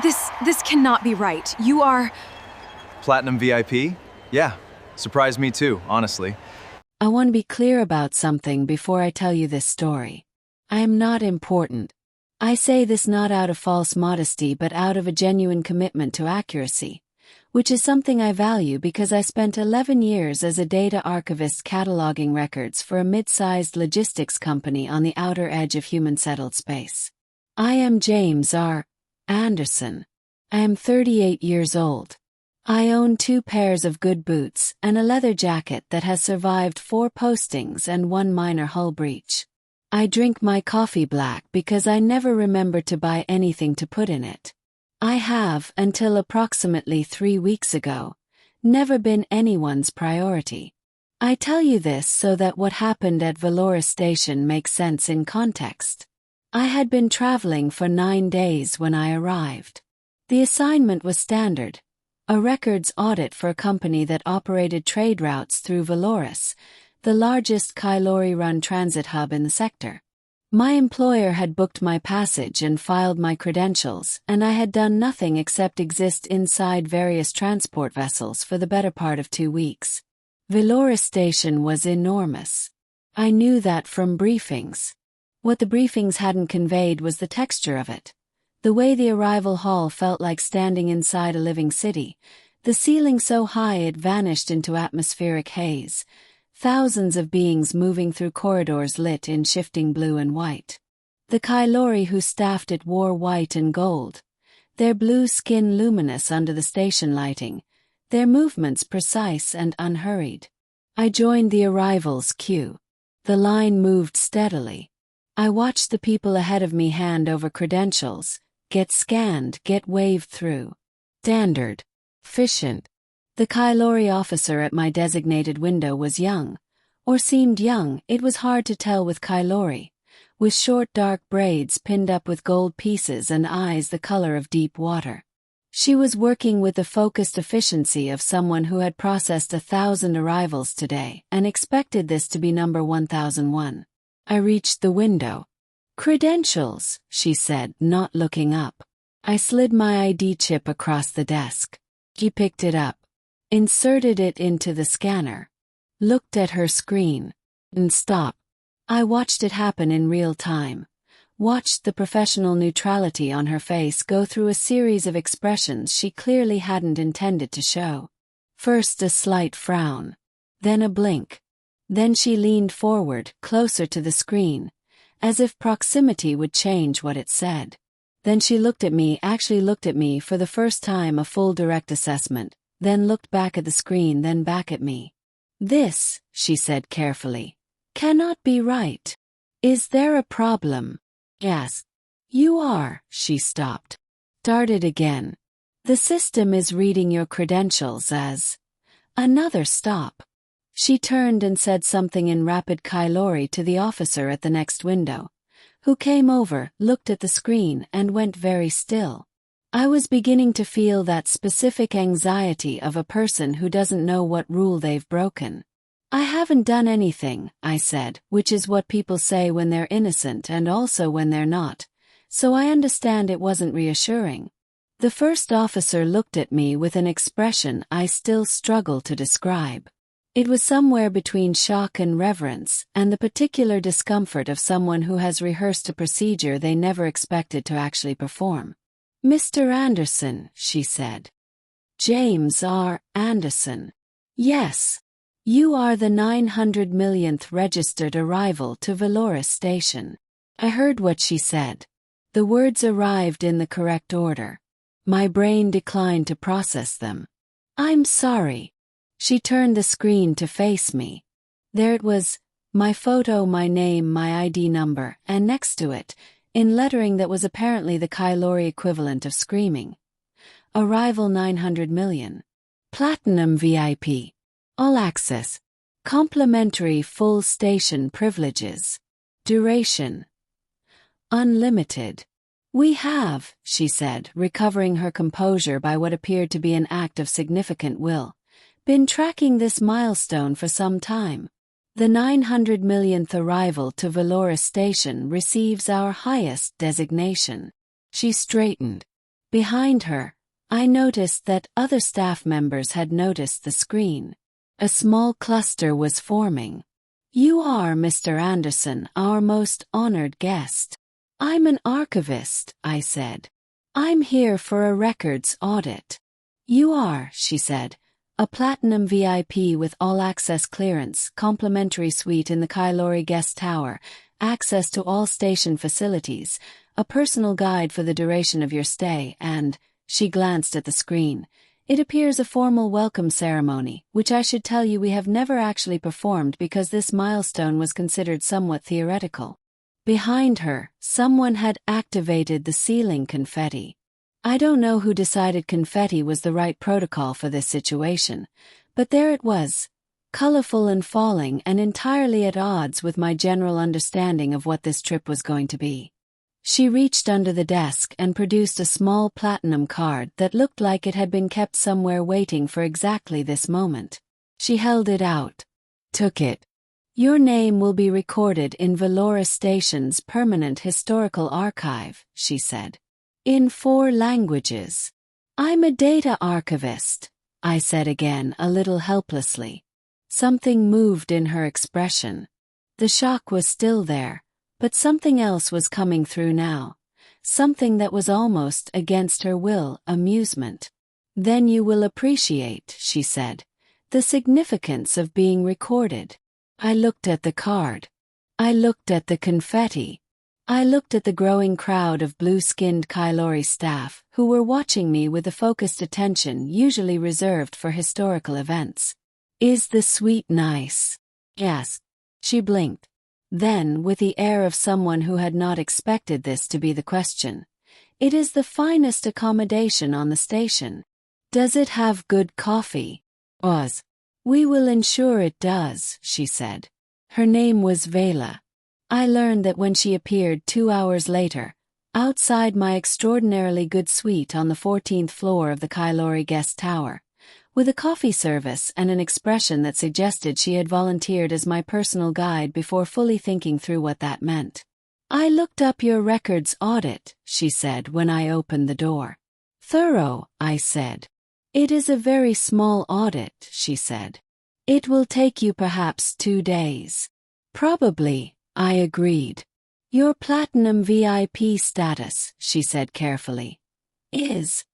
This cannot be right. You are... Platinum VIP? Yeah, surprised me too, honestly. I want to be clear about something before I tell you this story. I am not important. I say this not out of false modesty but out of a genuine commitment to accuracy, which is something I value because I spent 11 years as a data archivist cataloging records for a mid-sized logistics company on the outer edge of human-settled space. I am James R. Anderson. I am 38 years old. I own 2 pairs of good boots and a leather jacket that has survived 4 postings and 1 minor hull breach. I drink my coffee black because I never remember to buy anything to put in it. I have, until approximately 3 weeks ago, never been anyone's priority. I tell you this so that what happened at Veloris Station makes sense in context. I had been traveling for 9 days when I arrived. The assignment was standard, a records audit for a company that operated trade routes through Veloris, the largest Kylori-run transit hub in the sector. My employer had booked my passage and filed my credentials, and I had done nothing except exist inside various transport vessels for the better part of 2 weeks. Veloris Station was enormous. I knew that from briefings. What the briefings hadn't conveyed was the texture of it. The way the arrival hall felt like standing inside a living city, the ceiling so high it vanished into atmospheric haze, thousands of beings moving through corridors lit in shifting blue and white. The Kylori who staffed it wore white and gold, their blue skin luminous under the station lighting, their movements precise and unhurried. I joined the arrivals queue. The line moved steadily. I watched the people ahead of me hand over credentials, get scanned, get waved through. Standard. Efficient. The Kylori officer at my designated window was young, or seemed young, it was hard to tell with Kylori, with short dark braids pinned up with gold pieces and eyes the color of deep water. She was working with the focused efficiency of someone who had processed 1,000 arrivals today and expected this to be number 1001. I reached the window. "Credentials," she said, not looking up. I slid my ID chip across the desk. She picked it up, inserted it into the scanner, looked at her screen, and stopped. I watched it happen in real time, watched the professional neutrality on her face go through a series of expressions she clearly hadn't intended to show. First a slight frown, then a blink. Then she leaned forward, closer to the screen, as if proximity would change what it said. Then she actually looked at me for the first time, a full direct assessment, then looked back at the screen, then back at me. "This," she said carefully, "cannot be right. Is there a problem?" "Yes." "You are," she stopped. Started again. "The system is reading your credentials as..." Another stop. She turned and said something in rapid Kylori to the officer at the next window, who came over, looked at the screen, and went very still. I was beginning to feel that specific anxiety of a person who doesn't know what rule they've broken. "I haven't done anything," I said, which is what people say when they're innocent and also when they're not, so I understand it wasn't reassuring. The first officer looked at me with an expression I still struggle to describe. It was somewhere between shock and reverence, and the particular discomfort of someone who has rehearsed a procedure they never expected to actually perform. "Mr. Anderson," she said. "James R. Anderson." "Yes. You are the 900-millionth registered arrival to Veloris Station." I heard what she said. The words arrived in the correct order. My brain declined to process them. "I'm sorry." She turned the screen to face me. There it was, my photo, my name, my ID number, and next to it, in lettering that was apparently the Kylori equivalent of screaming, "Arrival 900 million. Platinum VIP. All access. Complimentary full station privileges. Duration. Unlimited." "We have," she said, recovering her composure by what appeared to be an act of significant will, "been tracking this milestone for some time. The 900 millionth arrival to Veloris Station receives our highest designation." She straightened. Behind her, I noticed that other staff members had noticed the screen. A small cluster was forming. "You are Mr. Anderson, our most honored guest." "I'm an archivist," I said. "I'm here for a records audit." "You are," she said. "A platinum VIP with all-access clearance, complimentary suite in the Kylori guest tower, access to all station facilities, a personal guide for the duration of your stay, and," she glanced at the screen, "it appears a formal welcome ceremony, which I should tell you we have never actually performed because this milestone was considered somewhat theoretical." Behind her, someone had activated the ceiling confetti. I don't know who decided confetti was the right protocol for this situation, but there it was, colorful and falling and entirely at odds with my general understanding of what this trip was going to be. She reached under the desk and produced a small platinum card that looked like it had been kept somewhere waiting for exactly this moment. She held it out. "Took it. Your name will be recorded in Veloris Station's permanent historical archive," she said. "In 4 languages. I'm a data archivist," I said again a little helplessly. Something moved in her expression. The shock was still there, but something else was coming through now. Something that was almost against her will, amusement. "Then you will appreciate," she said, "the significance of being recorded." I looked at the card. I looked at the confetti. I looked at the growing crowd of blue-skinned Kylori staff who were watching me with the focused attention usually reserved for historical events. "Is the suite nice?" "Yes." She blinked. Then, with the air of someone who had not expected this to be the question, "It is the finest accommodation on the station. Does it have good coffee?" "Was." "We will ensure it does," she said. Her name was Vela. I learned that when she appeared 2 hours later, outside my extraordinarily good suite on the 14th floor of the Kylori guest tower, with a coffee service and an expression that suggested she had volunteered as my personal guide before fully thinking through what that meant. "I looked up your records audit," she said when I opened the door. "Thorough," I said. "It is a very small audit," she said. "It will take you perhaps 2 days." "Probably," I agreed. "Your platinum VIP status," she said carefully, "is